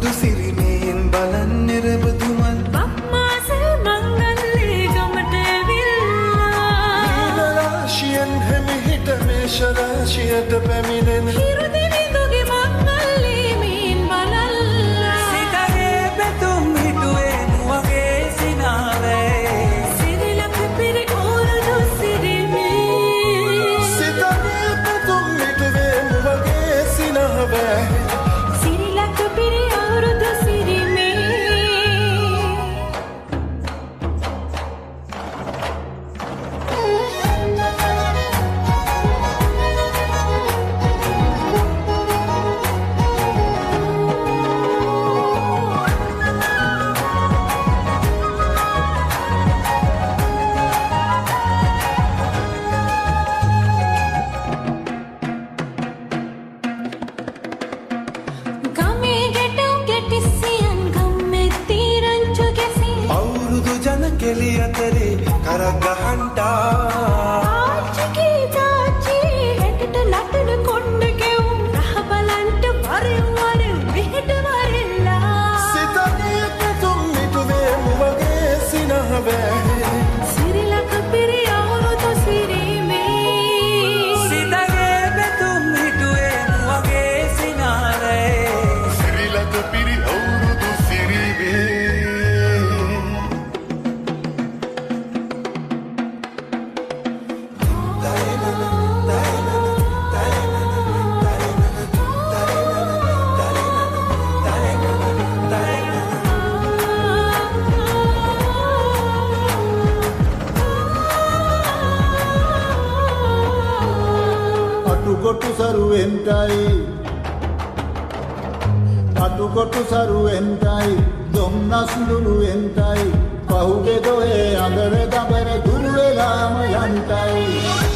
අවුරුදු සිරිමේන් බලන් නිරබදුමන් බම්මාසල් මංගල්ලේ ගමට ඇවිල්ලා නීලරාශියෙන් හැමිහිට මේෂරාශියට පැමිණෙන හිරුදිවිදුගේ මංගල්ලේ මේන් බලල්ලා සිතගේ පැතුම් හිටුවේ නුවගේ සිනාවේ සිරිලක පිරි අවුරුදු සිරිමේ සිතගේ පැතුම් හිටුවේ මුවගේ සිනහවෑ සිරිලක පිරි අවුරුදු සිරිමේ ගමේ ගැටුම් ගැටිසියන් ගම්මෙත්ති රංචු ගැසී අවුරුදු ජන කෙලි අතරේ කරක් ගහන්ටා ආච්චිගේ තාච්චි හැටට ලටන කොණ්ඩ ගෙවුම් රහ බලන්ට වරෙන් වරෙන් මෙහෙට වරෙල්ලා සිතගේ පැතුම් හිටුවේ මුවගේ සිනහවෑ සිරිලක පිරි අවුරුදු සිරිමේ සිතගේ පැතුම් හිටුවේ නුවගේ සිනාවේ සිරිලක පිරි අවුරුදු සිරිවේ අටුකොටු සරුවෙන්ටයි දොම්නස් ලුණුවෙන්ටයි පහුගේ දොහේ අඳර දබර දුර වෙලාම යන්ටයි